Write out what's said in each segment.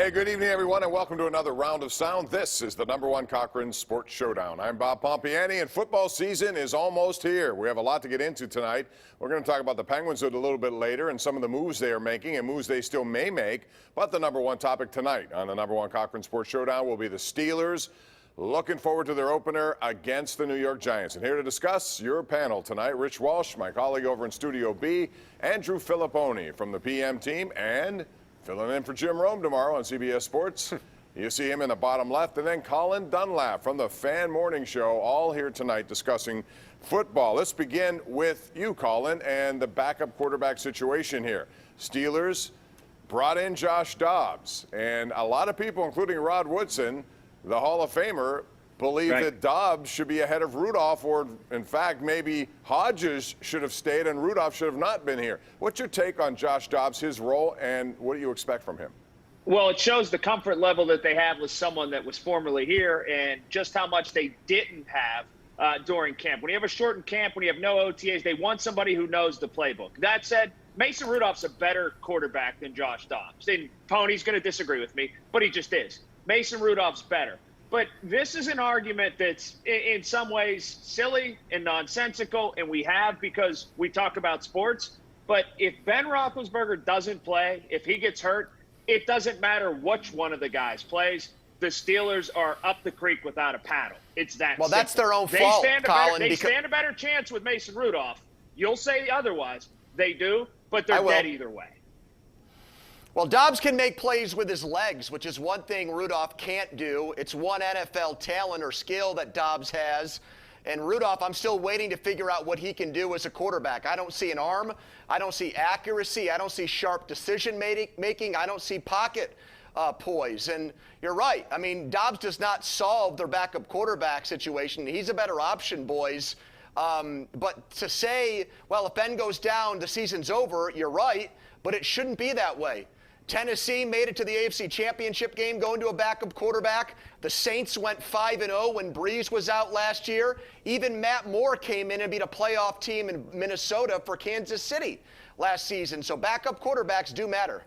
Hey, good evening, everyone, and welcome to another round of sound. This is the #1 Cochran Sports Showdown. I'm Bob Pompeani, and football season is almost here. We have a lot to get into tonight. We're going to talk about the Penguins a little bit later and some of the moves they are making and moves they still may make. But the #1 topic tonight on the #1 Cochran Sports Showdown will be the Steelers. Looking forward to their opener against the New York Giants. And here to discuss your panel tonight, Rich Walsh, my colleague over in Studio B, Andrew Fillipponi from the PM team, and filling in for Jim Rome tomorrow on CBS Sports. You see him in the bottom left. And then Colin Dunlap from the Fan Morning Show, all here tonight discussing football. Let's begin with you, Colin, and the backup quarterback situation here. Steelers brought in Josh Dobbs. And a lot of people, including Rod Woodson, the Hall of Famer, believe that Dobbs should be ahead of Rudolph, or in fact, maybe Hodges should have stayed and Rudolph should have not been here. What's your take on Josh Dobbs, his role, and what do you expect from him? Well, it shows the comfort level that they have with someone that was formerly here and just how much they didn't have during camp. When you have a shortened camp, when you have no OTAs, they want somebody who knows the playbook. That said, Mason Rudolph's a better quarterback than Josh Dobbs. And Pony's going to disagree with me, but he just is. Mason Rudolph's better. But this is an argument that's in some ways silly and nonsensical, and we have because we talk about sports. But if Ben Roethlisberger doesn't play, if he gets hurt, it doesn't matter which one of the guys plays. The Steelers are up the creek without a paddle. It's that Well, simple. That's their own fault, Colin. They stand a better chance with Mason Rudolph. You'll say otherwise. They do, but they're dead either way. Well, Dobbs can make plays with his legs, which is one thing Rudolph can't do. It's one NFL talent or skill that Dobbs has. And Rudolph, I'm still waiting to figure out what he can do as a quarterback. I don't see an arm. I don't see accuracy. I don't see sharp decision making. I don't see pocket poise. And you're right. I mean, Dobbs does not solve their backup quarterback situation. He's a better option, boys. But to say, well, if Ben goes down, the season's over, you're right. But it shouldn't be that way. Tennessee made it to the AFC Championship game going to a backup quarterback. The Saints went 5-0 when Breeze was out last year. Even Matt Moore came in and beat a playoff team in Minnesota for Kansas City last season. So backup quarterbacks do matter.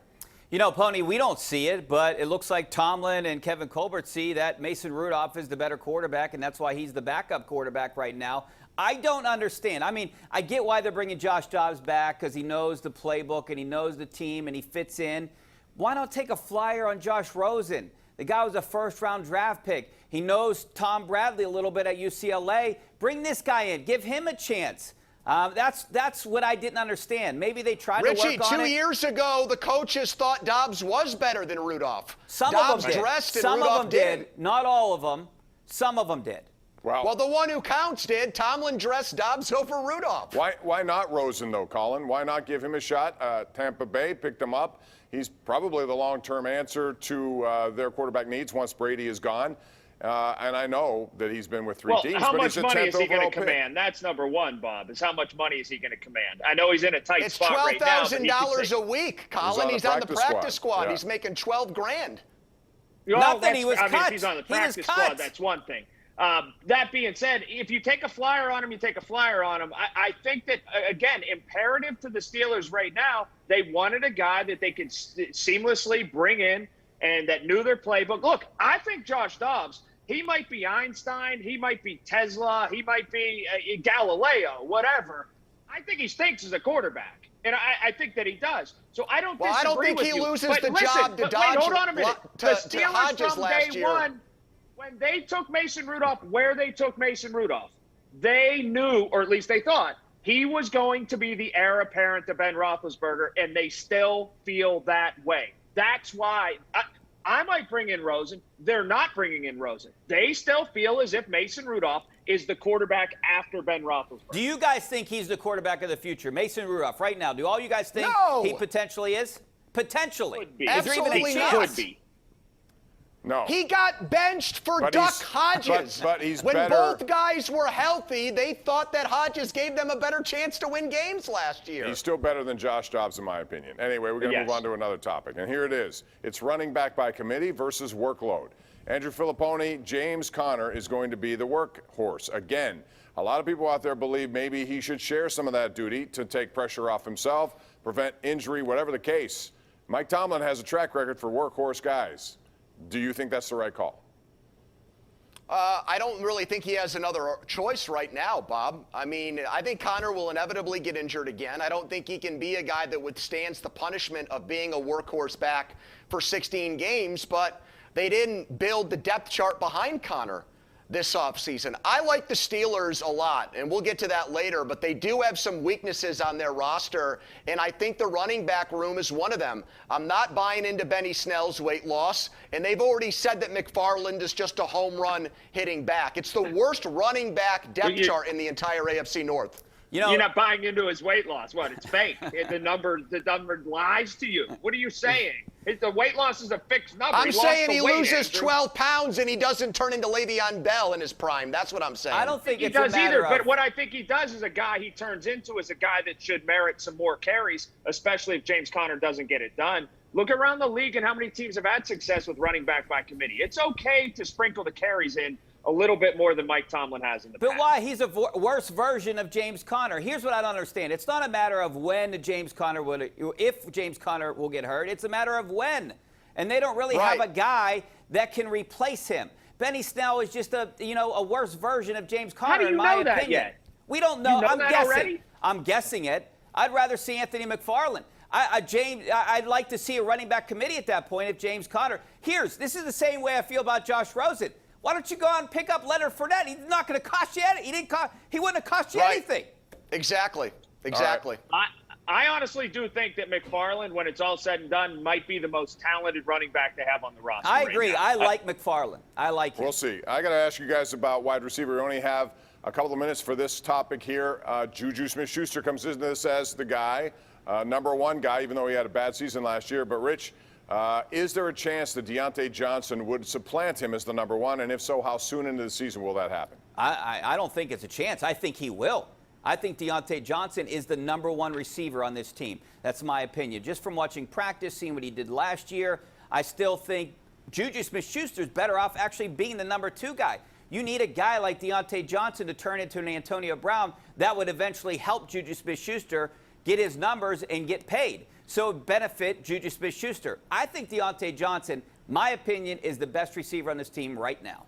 You know, Pony, we don't see it, but it looks like Tomlin and Kevin Colbert see that Mason Rudolph is the better quarterback, and that's why he's the backup quarterback right now. I don't understand. I mean, I get why they're bringing Josh Dobbs back because he knows the playbook and he knows the team and he fits in. Why not take a flyer on Josh Rosen? The guy was a first-round draft pick. He knows Tom Bradley a little bit at UCLA. Bring this guy in. Give him a chance. That's what I didn't understand. Maybe they tried to work on it. Richie, 2 years ago, the coaches thought Dobbs was better than Rudolph. Some of them did. Some of them did. Not all of them. Some of them did. Wow. Well, the one who counts did. Tomlin dressed Dobbs over Rudolph. Why not Rosen, though, Colin? Why not give him a shot? Tampa Bay picked him up. He's probably the long-term answer to their quarterback needs once Brady is gone. And I know that he's been with three teams, but he's a 10th overall pick. How much money is he going to command? That's number one, Bob, is how much money is he going to command? I know he's in a tight spot right now. It's $12,000 a week, Colin. He's on the practice squad. Yeah. He's making $12 grand. Nothing. He was cut. If he's on the practice squad, that's one thing. That being said, if you take a flyer on him, you take a flyer on him. I think that, again, imperative to the Steelers right now, they wanted a guy that they could seamlessly bring in and that knew their playbook. Look, I think Josh Dobbs, he might be Einstein, he might be Tesla, he might be Galileo, whatever. I think he stinks as a quarterback, and I think that he does. So I don't disagree with you. I don't think he loses the job to Dodge. Wait, hold on a minute. The Steelers from day one, when they took Mason Rudolph where they took Mason Rudolph, they knew, or at least they thought, he was going to be the heir apparent to Ben Roethlisberger, and they still feel that way. That's why I might bring in Rosen. They're not bringing in Rosen. They still feel as if Mason Rudolph is the quarterback after Ben Roethlisberger. Do you guys think he's the quarterback of the future? Mason Rudolph, right now, do all you guys think he potentially is? Potentially. Could be. Is there even a Absolutely chance? not. Could be. No. He got benched for Duck Hodges. But he's when better. both guys were healthy, they thought that Hodges gave them a better chance to win games last year. He's still better than Josh Dobbs, in my opinion. Anyway, we're going to move on to another topic. And here it is. It's running back by committee versus workload. Andrew Fillipponi, James Conner is going to be the workhorse. Again, a lot of people out there believe maybe he should share some of that duty to take pressure off himself, prevent injury, whatever the case. Mike Tomlin has a track record for workhorse guys. Do you think that's the right call? I don't really think he has another choice right now, Bob. I mean, I think Connor will inevitably get injured again. I don't think he can be a guy that withstands the punishment of being a workhorse back for 16 games, but they didn't build the depth chart behind Connor this offseason. I like the Steelers a lot, and we'll get to that later, but they do have some weaknesses on their roster, and I think the running back room is one of them. I'm not buying into Benny Snell's weight loss, and they've already said that McFarland is just a home run hitting back. It's the worst running back depth chart in the entire AFC North. You know, you're not buying into his weight loss. What? It's fake. The number lies to you. What are you saying? The weight loss is a fixed number. I'm saying he loses Andrew. 12 pounds and he doesn't turn into Le'Veon Bell in his prime. That's what I'm saying. I don't think he it's does a matter either. of, But what I think he does is a guy he turns into is a guy that should merit some more carries, especially if James Conner doesn't get it done. Look around the league and how many teams have had success with running back by committee. It's okay to sprinkle the carries in a little bit more than Mike Tomlin has in the past. But why? He's a worse version of James Conner. Here's what I don't understand. It's not a matter of when James Conner if James Conner will get hurt. It's a matter of when. And they don't really have a guy that can replace him. Benny Snell is just a worse version of James Conner. How do you in my know that opinion. yet? We don't know. You know I'm that guessing. already? I'm guessing it. I'd rather see Anthony McFarland. I'd like to see a running back committee at that point if James Conner. This is the same way I feel about Josh Rosen. Why don't you go out and pick up Leonard Fournette? He's not going to cost you anything. He wouldn't have cost you anything. Exactly. I honestly do think that McFarland, when it's all said and done, might be the most talented running back to have on the roster. I right agree. now. I like McFarland. I like him. We'll see. I got to ask you guys about wide receiver. We only have a couple of minutes for this topic here. Juju Smith-Schuster comes into this as the guy, number one guy, even though he had a bad season last year. But, Rich, is there a chance that Deontay Johnson would supplant him as the number one? And if so, how soon into the season will that happen? I don't think it's a chance. I think he will. I think Deontay Johnson is the number one receiver on this team. That's my opinion. Just from watching practice, seeing what he did last year, I still think Juju Smith-Schuster is better off actually being the number two guy. You need a guy like Deontay Johnson to turn into an Antonio Brown that would eventually help Juju Smith-Schuster get his numbers and get paid. So benefit Juju Smith-Schuster. I think Deontay Johnson, my opinion, is the best receiver on this team right now.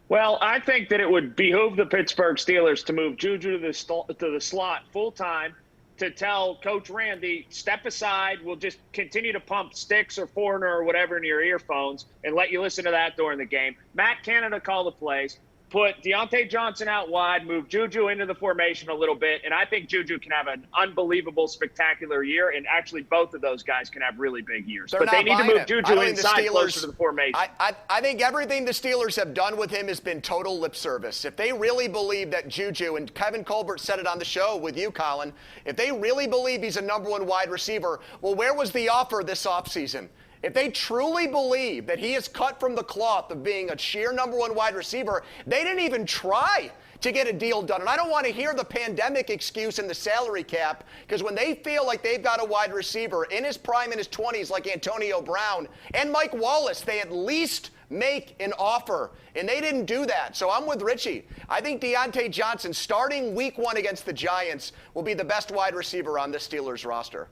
Well, I think that it would behoove the Pittsburgh Steelers to move Juju to the slot full-time, to tell Coach Randy, step aside, we'll just continue to pump Sticks or Foreigner or whatever into your earphones and let you listen to that during the game. Matt Canada call the plays. Put Deontay Johnson out wide, move Juju into the formation a little bit, and I think Juju can have an unbelievable, spectacular year, and actually both of those guys can have really big years. But they need to move Juju inside closer to the formation. I think everything the Steelers have done with him has been total lip service. If they really believe that Juju, and Kevin Colbert said it on the show with you, Colin, if they really believe he's a number one wide receiver, well, where was the offer this offseason? If they truly believe that he is cut from the cloth of being a sheer number one wide receiver, they didn't even try to get a deal done. And I don't want to hear the pandemic excuse and the salary cap, because when they feel like they've got a wide receiver in his prime in his 20s like Antonio Brown and Mike Wallace, they at least make an offer. And they didn't do that. So I'm with Richie. I think Deontay Johnson, starting week one against the Giants, will be the best wide receiver on this Steelers roster.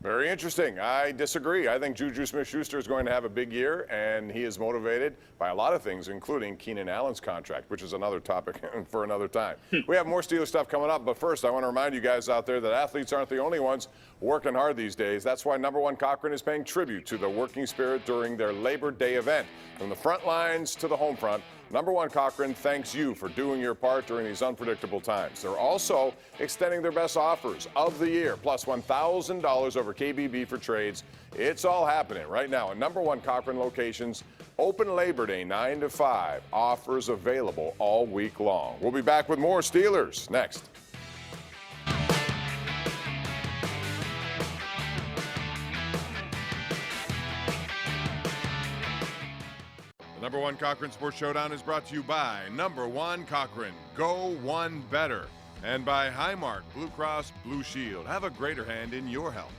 Very interesting. I disagree. I think Juju Smith-Schuster is going to have a big year, and he is motivated by a lot of things, including Keenan Allen's contract, which is another topic for another time. We have more Steelers stuff coming up, but first I want to remind you guys out there that athletes aren't the only ones working hard these days. That's why number one Cochran is paying tribute to the working spirit during their Labor Day event. From the front lines to the home front, number one Cochran thanks you for doing your part during these unpredictable times. They're also extending their best offers of the year, plus $1,000 over KBB for trades. It's all happening right now at number one Cochran locations. Open Labor Day 9 to 5. Offers available all week long. We'll be back with more Steelers next. Number one Cochran Sports Showdown is brought to you by Number One Cochran. Go one better. And by Highmark Blue Cross Blue Shield. Have a greater hand in your health.